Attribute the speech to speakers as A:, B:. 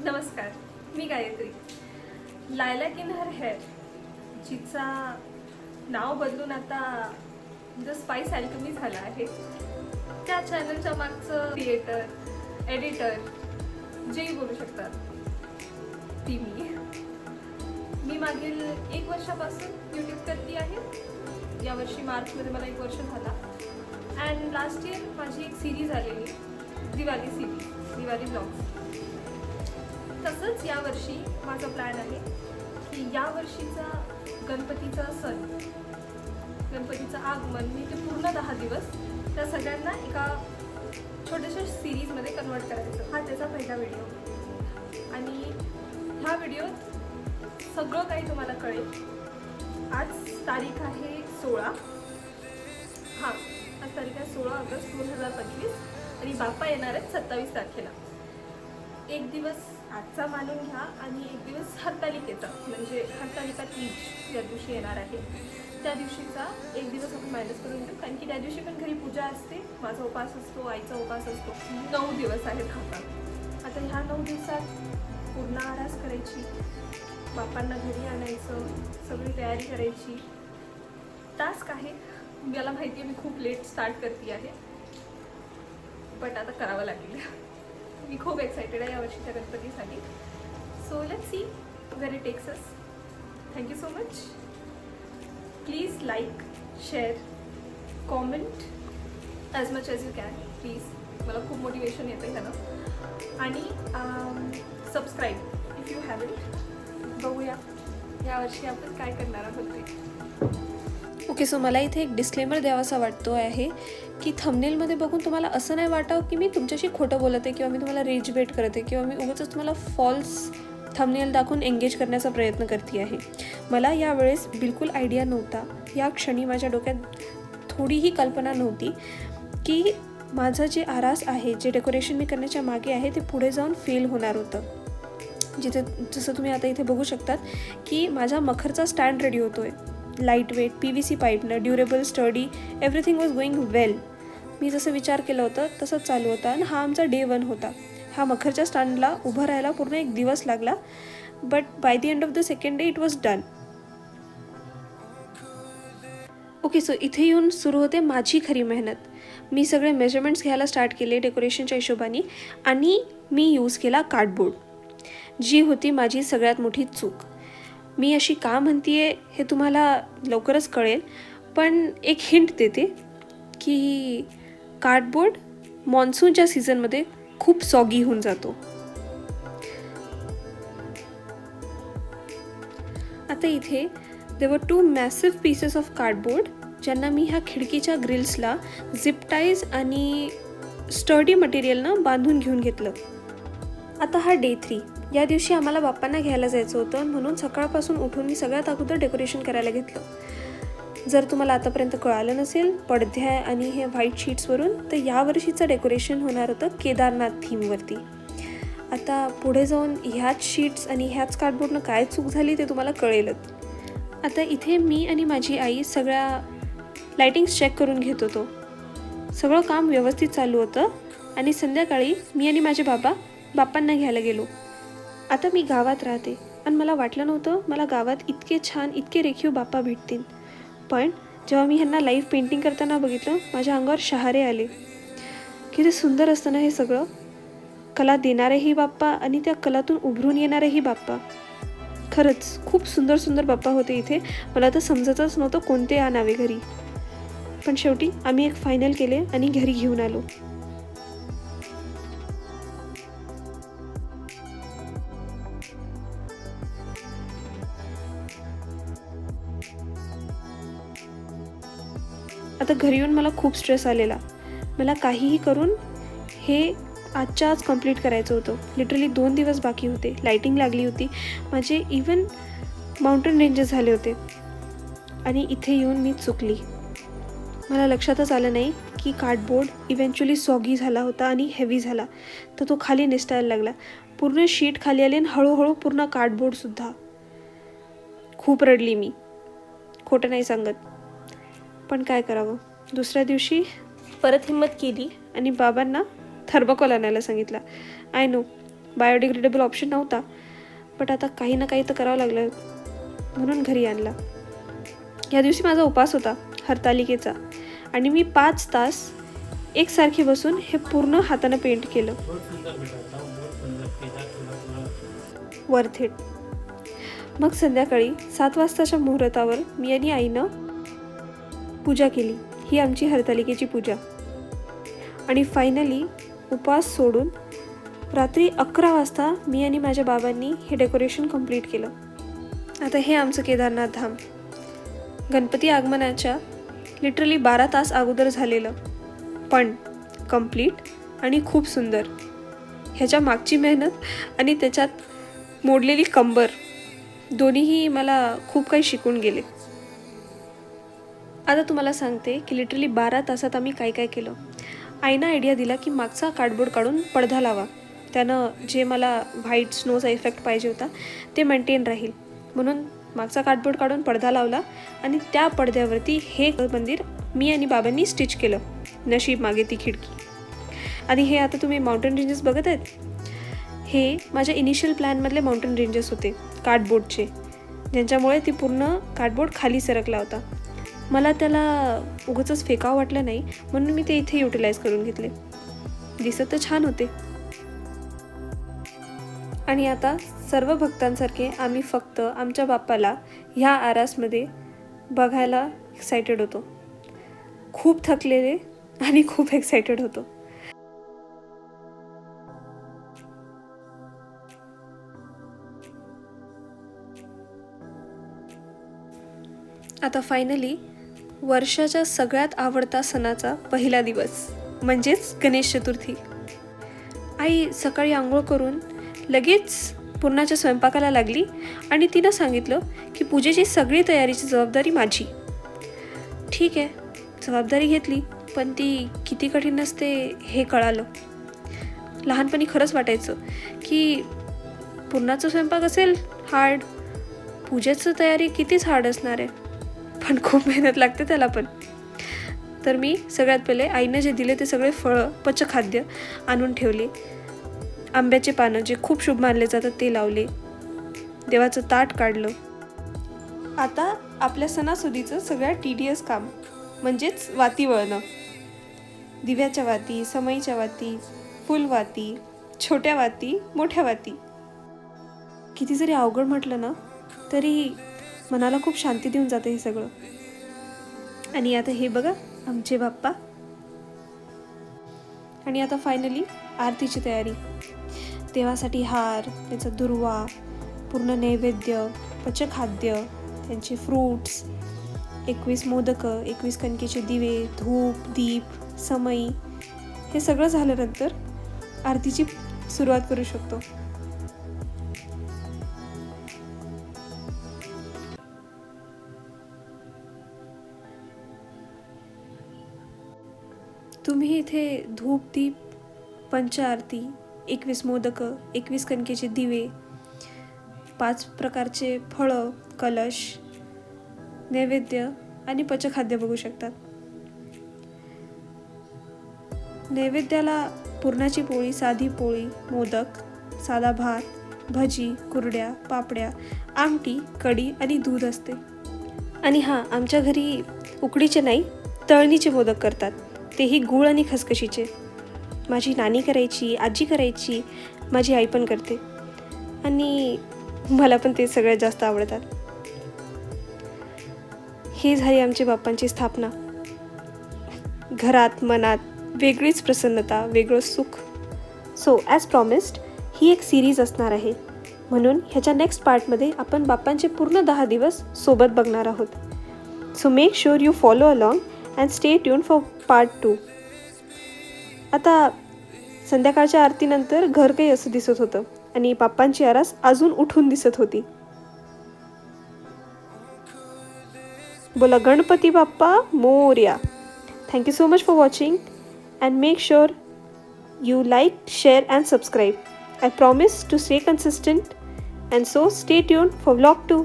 A: नमस्कार, मी Gayatri. Lilac in her hair जिचा नाव बदलून आता द स्पाइस अल्केमी झाला आहे, त्या चॅनलच्या मागचं क्रिएटर, एडिटर जेही बोलू शकतात ती मी मागील 1 वर्षापासून यूट्यूब करते आहे. यावर्षी मार्चमध्ये मला 1 वर्ष झाला. अँड लास्ट इयर माझी एक सिरीज आलेली, दिवाळी ब्लॉग्स. तसंच यावर्षी माझा प्लॅन आहे की यावर्षीचा गणपतीचा सण, गणपतीचं आगमन मी ते पूर्ण 10 दिवस त्या सगळ्यांना एका छोट्याशा सिरीजमध्ये कन्वर्ट करायचं. हा त्याचा पहिला व्हिडिओ आणि ह्या व्हिडिओत सगळं काही तुम्हाला कळेल. आज तारीख आहे 16. आज तारीख आहे 16 ऑगस्ट 2025 आणि बाप्पा येणार आहेत 27 तारखेला. एक दिवस आजचा मानून घ्या आणि एक दिवस हरतालिकेचा, म्हणजे हरतालिका तीज ज्या दिवशी येणार आहे त्या दिवशीचा एक दिवस आपण मायनस करून घेऊ, कारण की त्या दिवशी पण घरी पूजा असते, माझा उपास असतो, आईचा उपास असतो. 9 दिवस आहेत हातात. आता ह्या 9 दिवसात पूर्ण आरास करायची, बाप्पांना घरी आणायचं, सगळी तयारी करायची. टास्क आहे, मला माहिती आहे मी खूप लेट स्टार्ट करते आहे, बट आता करावं लागेल. मी खूप एक्सायटेड आहे यावर्षीच्या गणपतीसाठी. So let's see where it takes us. Thank you so much. Please like, share, comment as much as you can please. मला खूप मोटिवेशन येतं ह्यानं. आणि सबस्क्राईब इफ यू हॅवंट. बघूया यावर्षी आपण काय करणार आहोत ते.
B: ओके, सो मला इथे एक डिस्क्लेमर द्यावासा वाटतो आहे की थंबनेलमध्ये बघून तुम्हाला असं नाही वाटावं की मी तुमच्याशी खोटं बोलत आहे किंवा मी तुम्हाला रेज बेट करते किंवा मी उगाचच तुम्हाला फॉल्स थंबनेल दाखवून एंगेज करण्याचा प्रयत्न करते आहे. मला यावेळेस बिलकुल आयडिया नव्हता, या क्षणी माझ्या डोक्यात थोडीही कल्पना नव्हती की माझं जे आरास आहे, जे डेकोरेशन मी करण्याच्या मागे आहे, ते पुढे जाऊन फेल होणार होतं. जसं तुम्ही आता इथे बघू शकतात की माझा मखरचा स्टँड रेडी होतो आहे. लाईट वेट PVC पाईपनं, durable, sturdy, everything was going well. मी जसं विचार केलं होतं तसंच चालू होता. आणि हा आमचा डे 1 होता. ह्या मखरच्या स्टँडला उभं राहायला पूर्ण 1 दिवस लागला, but by the end of the second day it was done. Okay, so इथे येऊन सुरू होते माझी खरी मेहनत. मी सगळे मेजरमेंट्स घ्यायला स्टार्ट केले डेकोरेशनच्या हिशोबाने आणि मी यूज केला कार्डबोर्ड, जी होती माझी सगळ्यात मोठी चूक. मी अशी का म्हणते हे तुम्हाला लवकरच कळेल, पण एक हिंट देते की कार्डबोर्ड मॉन्सूनच्या सीझनमध्ये खूप सॉगी होऊन जातो. आता इथे देवर 2 मॅसिव्ह पीसेस ऑफ कार्डबोर्ड, ज्यांना मी ह्या खिडकीच्या ग्रिल्सला झिप टाईज आणि स्टर्डी मटेरियलनं बांधून घेऊन घेतलं. आता हा डे 3. या दिवशी आम्हाला बाप्पांना घ्यायला जायचं होतं, म्हणून सकाळपासून उठून मी सगळ्यात अगोदर डेकोरेशन करायला घेतलं. जर तुम्हाला आतापर्यंत कळालं नसेल पडद्या आणि हे व्हाईट शीट्सवरून, तर यावर्षीचं डेकोरेशन होणार होतं केदारनाथ थीमवरती. आता पुढे जाऊन ह्याच शीट्स आणि ह्याच कार्डबोर्डनं काय चूक झाली ते तुम्हाला कळेलच. आता इथे मी आणि माझी आई सगळ्या लाईटिंग्स चेक करून घेत होतो. सगळं काम व्यवस्थित चालू होतं आणि संध्याकाळी मी आणि माझे बाप्पांना घ्यायला गेलो. आता मी गावात राहते आणि मला वाटलं नव्हतं मला गावात इतके छान, इतके रेखीव बाप्पा भेटतील. पण जेव्हा मी ह्यांना लाईव्ह पेंटिंग करताना बघितलं, माझ्या अंगावर शहारे आले. किती सुंदर असतं ना हे सगळं. कला देणारेही बाप्पा आणि त्या कलातून उभरून येणारेही बाप्पा. खरंच खूप सुंदर सुंदर बाप्पा होते इथे. मला तर समजतच नव्हतं कोणते आणावे घरी, पण शेवटी आम्ही एक फायनल केले आणि घरी घेऊन आलो. आता घरी येऊन मला खूप स्ट्रेस आलेला. मला काहीही करून हे आजच्या आज कंप्लीट करायचं होतं. लिटरली 2 दिवस बाकी होते. लाईटिंग लागली होती, माझे इवन माउंटेन रेंजेस झाले होते आणि इथे येऊन मी चुकली. मला लक्षातच आलं नाही की कार्डबोर्ड इव्हेंच्युअली सॉगी झाला होता आणि हेवी झाला, तर तो खाली निसटायला लागला. पूर्ण शीट खाली आली आणि हळूहळू पूर्ण कार्डबोर्डसुद्धा. खूप रडली मी, खोटं नाही सांगत. पण काय करावं, दुसऱ्या दिवशी परत हिंमत केली आणि बाबांना थर्माकोल आणायला सांगितला. आय नो बायोडिग्रेडेबल ऑप्शन नव्हता, बट आता काही ना काही तर करावं लागलं म्हणून घरी आणला. या दिवशी माझा उपवास होता हरतालिकेचा आणि मी 5 तास एकसारखी बसून हे पूर्ण हातानं पेंट केलं. Worth it. मग संध्याकाळी 7 वाजताच्या मुहूर्तावर मी आणि आईनं पूजा केली. ही आमची हरतालिकेची पूजा. आणि फायनली उपवास सोडून रात्री 11 वाजता मी आणि माझ्या बाबांनी हे डेकोरेशन कंप्लीट केलं. आता हे आमचं केदारनाथ धाम गणपती आगमनाच्या लिटरली 12 तास अगोदर झालेलं, पण कंप्लीट आणि खूप सुंदर. ह्याच्या मागची मेहनत आणि त्याच्यात मोडलेली कंबर दोन्हीही मला खूप काही शिकून गेले. आता तुम्हाला सांगते की लिटरली 12 तासात आम्ही काय काय केलं. आईनं आयडिया दिला की मागचा कार्डबोर्ड काढून पडदा लावा, त्यानं जे मला व्हाईट स्नोचा इफेक्ट पाहिजे होता ते मेंटेन राहील. म्हणून मागचा कार्डबोर्ड काढून पडदा लावला आणि त्या पडद्यावरती हे मंदिर मी आणि बाबांनी स्टिच केलं. नशीब मागे ती खिडकी. आणि हे आता तुम्ही माउंटेन रेंजेस बघत आहेत, हे माझ्या इनिशियल प्लॅनमधले माउंटेन रेंजेस होते कार्डबोर्डचे, ज्यांच्यामुळे ती पूर्ण कार्डबोर्ड खाली सरकला होता. मला त्याला उगाचच फेकावं वाटलं नाही म्हणून मी ते इथे युटिलाइज करून घेतले. दिसत तर छान होते. आणि आता सर्व भक्तांसारखे आम्ही फक्त आमच्या बाप्पाला ह्या आरासमध्ये बघायला एक्सायटेड होतो. खूप थकलेले आणि खूप एक्सायटेड होतो. आता फायनली वर्षाच्या सगळ्यात आवडता सणाचा पहिला दिवस म्हणजेच गणेश चतुर्थी. आई सकाळी आंघोळ करून लगेच पुरणाच्या स्वयंपाकाला लागली आणि तिनं सांगितलं की पूजेची सगळी तयारीची जबाबदारी माझी. ठीक आहे, जबाबदारी घेतली, पण ती किती कठीण असते हे कळालं. लहानपणी खरंच वाटायचं की पुरणाचा स्वयंपाक असेल हार्ड, पूजेचं तयारी कितीच हार्ड असणार आहे, पण खूप मेहनत लागते त्याला पण. तर मी सगळ्यात पहिले आईनं जे दिले ते सगळे फळं पचखाद्य आणून ठेवले. आंब्याचे पानं जे खूप शुभ मानले जातात ते लावले. देवाचं ताट काढलं. आता आपल्या सणासुदीचं सगळ्यात टीडीएस काम म्हणजेच वाती वळणं. दिव्याच्या वाती, समईच्या वाती, फुलवाती, छोट्या वाती, मोठ्या वाती. किती जरी अवघड म्हटलं ना तरी मनाला खूप शांती देऊन जाते हे सगळं. आणि आता हे बघा आमचे बाप्पा. आणि आता फायनली आरतीची तयारी. देवासाठी हार, त्याचा दुर्वा, पूर्ण नैवेद्य, पचखाद्य, त्यांचे फ्रूट्स, 21 मोदक, 21 कणकेचे दिवे, धूप, दीप, समई, हे सगळं झाल्यानंतर आरतीची सुरुवात करू शकतो. तुम्ही इथे धूप, दीप, पंचारती, 21 मोदक, 21 कणकेचे दिवे, 5 प्रकारचे फळं, कलश, नैवेद्य आणि पचखाद्य बघू शकतात. नैवेद्याला पुरणाची पोळी, साधी पोळी, मोदक, साधा भात, भजी, कुरड्या, पापड्या, आमटी, कढी आणि दूध असते. आणि हां, आमच्या घरी उकडीचे नाही तळणीचे मोदक करतात, तेही गूळ आणि खसखशीचे. माझी नानी करायची, आजी करायची, माझी आई पण करते आणि मला पण ते सगळ्यात जास्त आवडतात. ही झाली आमची बाप्पांची स्थापना. घरात मनात वेगळीच प्रसन्नता, वेगळं सुख. सो ॲज प्रॉमिस्ड ही एक सिरीज असणार आहे, म्हणून ह्याच्या नेक्स्ट पार्टमध्ये आपण बाप्पांचे पूर्ण 10 दिवस सोबत बघणार आहोत. So make sure you follow along and stay tune for part 2. आता संध्याकाळच्या आरतीनंतर घर काही असं दिसत होतं आणि बाप्पांची आरास अजून उठून दिसत होती. बोला Ganpati Bappa Morya. Thank you so much for watching and make sure you like, share and subscribe. I promise to stay consistent and so stay tuned for vlog 2.